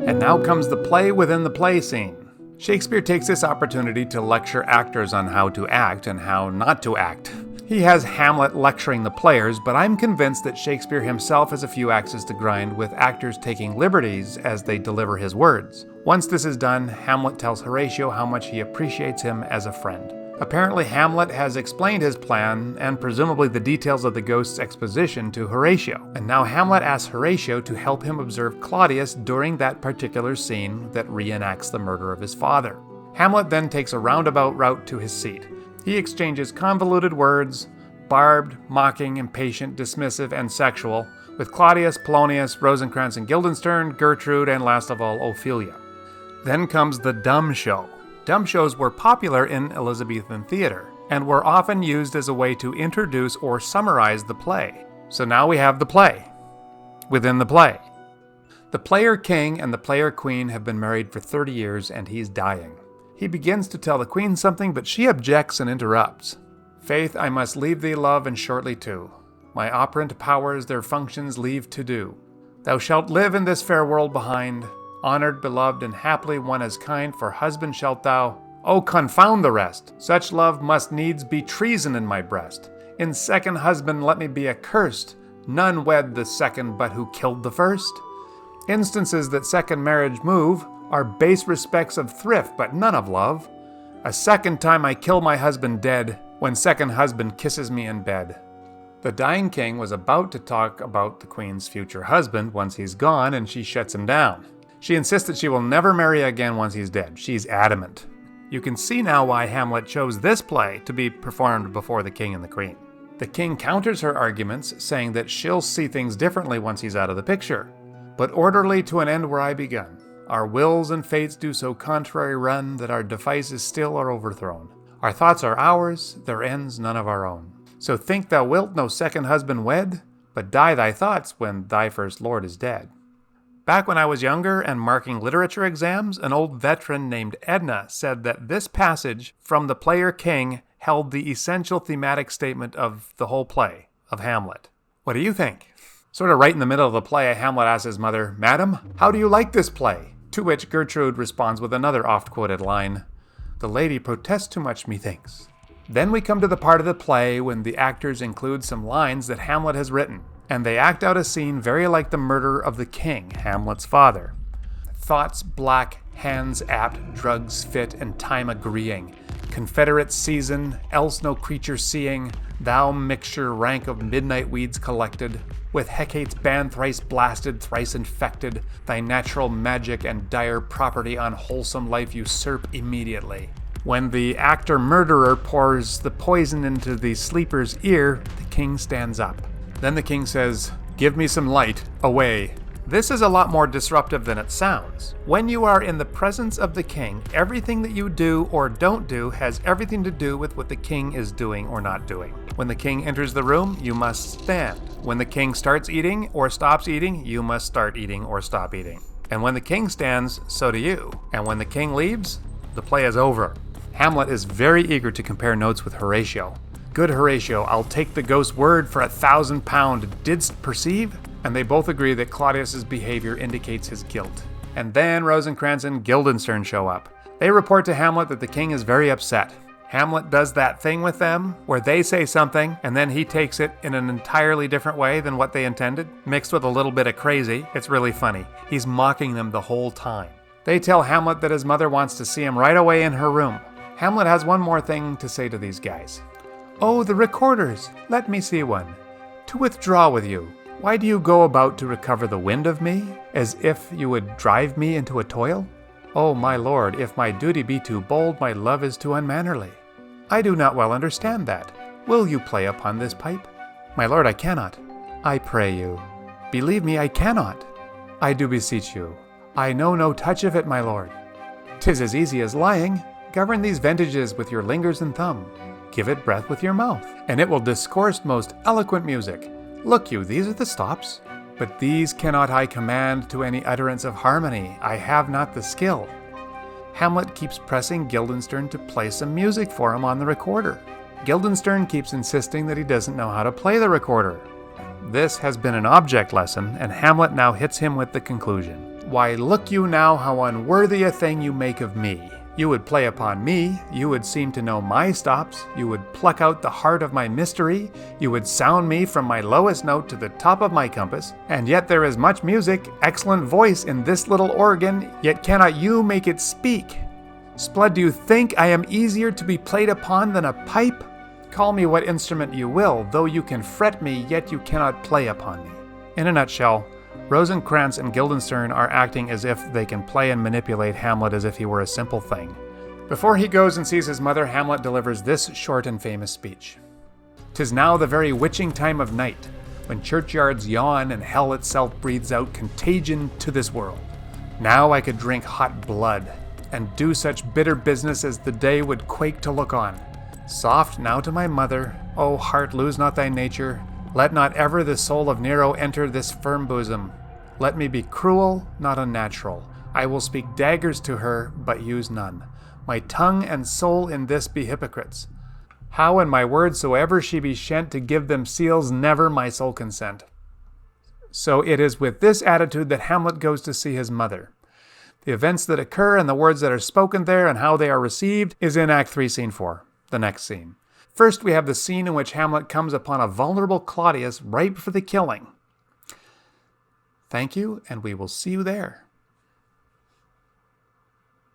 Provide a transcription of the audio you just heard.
And now comes the play within the play scene. Shakespeare takes this opportunity to lecture actors on how to act and how not to act. He has Hamlet lecturing the players, but I'm convinced that Shakespeare himself has a few axes to grind with actors taking liberties as they deliver his words. Once this is done, Hamlet tells Horatio how much he appreciates him as a friend. Apparently, Hamlet has explained his plan and presumably the details of the ghost's exposition to Horatio. And now Hamlet asks Horatio to help him observe Claudius during that particular scene that reenacts the murder of his father. Hamlet then takes a roundabout route to his seat. He exchanges convoluted words, barbed, mocking, impatient, dismissive, and sexual, with Claudius, Polonius, Rosencrantz and Guildenstern, Gertrude, and last of all, Ophelia. Then comes the dumb show. Dumb shows were popular in Elizabethan theater, and were often used as a way to introduce or summarize the play. So now we have the play within the play. The player king and the player queen have been married for 30 years, and he's dying. He begins to tell the queen something, but she objects and interrupts. "Faith, I must leave thee, love, and shortly too. My operant powers their functions leave to do. Thou shalt live in this fair world behind, honored, beloved, and haply one as kind, for husband shalt thou. Oh, confound the rest! Such love must needs be treason in my breast. In second husband let me be accursed. None wed the second but who killed the first. Instances that second marriage move are base respects of thrift, but none of love. A second time I kill my husband dead, when second husband kisses me in bed." The dying king was about to talk about the queen's future husband once he's gone, and she shuts him down. She insists that she will never marry again once he's dead. She's adamant. You can see now why Hamlet chose this play to be performed before the king and the queen. The king counters her arguments, saying that she'll see things differently once he's out of the picture. "But orderly to an end where I begun. Our wills and fates do so contrary run, that our devices still are overthrown. Our thoughts are ours, their ends none of our own. So think thou wilt no second husband wed, but die thy thoughts when thy first lord is dead." Back when I was younger and marking literature exams, an old veteran named Edna said that this passage from the player king held the essential thematic statement of the whole play, of Hamlet. What do you think? Sort of right in the middle of the play, Hamlet asks his mother, "Madam, how do you like this play?" To which Gertrude responds with another oft-quoted line, "The lady protests too much, methinks." Then we come to the part of the play when the actors include some lines that Hamlet has written, and they act out a scene very like the murder of the king, Hamlet's father. "Thoughts black, hands apt, drugs fit, and time agreeing. Confederate season, else no creature seeing, thou mixture rank of midnight weeds collected, with Hecate's band thrice blasted, thrice infected, thy natural magic and dire property on wholesome life usurp immediately." When the actor-murderer pours the poison into the sleeper's ear, the king stands up. Then the king says, "Give me some light, away." This is a lot more disruptive than it sounds. When you are in the presence of the king, everything that you do or don't do has everything to do with what the king is doing or not doing. When the king enters the room, you must stand. When the king starts eating or stops eating, you must start eating or stop eating. And when the king stands, so do you. And when the king leaves, the play is over. Hamlet is very eager to compare notes with Horatio. "Good Horatio, I'll take the ghost's word for 1,000 pound. Didst perceive?" And they both agree that Claudius's behavior indicates his guilt. And then Rosencrantz and Guildenstern show up. They report to Hamlet that the king is very upset. Hamlet does that thing with them where they say something and then he takes it in an entirely different way than what they intended, mixed with a little bit of crazy. It's really funny. He's mocking them the whole time. They tell Hamlet that his mother wants to see him right away in her room. Hamlet has one more thing to say to these guys. "Oh, the recorders! Let me see one. To withdraw with you. Why do you go about to recover the wind of me, as if you would drive me into a toil? Oh, my lord, if my duty be too bold, my love is too unmannerly. I do not well understand that. Will you play upon this pipe?" "My lord, I cannot." "I pray you." "Believe me, I cannot." "I do beseech you." "I know no touch of it, my lord." "'Tis as easy as lying. Govern these ventages with your lingers and thumb. Give it breath with your mouth, and it will discourse most eloquent music. Look you, these are the stops. But these cannot I command to any utterance of harmony. I have not the skill." Hamlet keeps pressing Guildenstern to play some music for him on the recorder. Guildenstern keeps insisting that he doesn't know how to play the recorder. This has been an object lesson, and Hamlet now hits him with the conclusion. Why, look you now how unworthy a thing you make of me. You would play upon me, you would seem to know my stops, you would pluck out the heart of my mystery, you would sound me from my lowest note to the top of my compass, and yet there is much music, excellent voice in this little organ, yet cannot you make it speak. Splud, do you think I am easier to be played upon than a pipe? Call me what instrument you will, though you can fret me, yet you cannot play upon me. In a nutshell, Rosencrantz and Guildenstern are acting as if they can play and manipulate Hamlet as if he were a simple thing. Before he goes and sees his mother, Hamlet delivers this short and famous speech. "'Tis now the very witching time of night, when churchyards yawn and hell itself breathes out contagion to this world. Now I could drink hot blood, and do such bitter business as the day would quake to look on. Soft now to my mother, O heart, lose not thy nature. Let not ever the soul of Nero enter this firm bosom. Let me be cruel, not unnatural. I will speak daggers to her, but use none. My tongue and soul in this be hypocrites. How in my words soever she be shent to give them seals, never my soul consent." So it is with this attitude that Hamlet goes to see his mother. The events that occur and the words that are spoken there and how they are received is in Act 3, Scene 4, the next scene. First, we have the scene in which Hamlet comes upon a vulnerable Claudius ripe for the killing. Thank you, and we will see you there.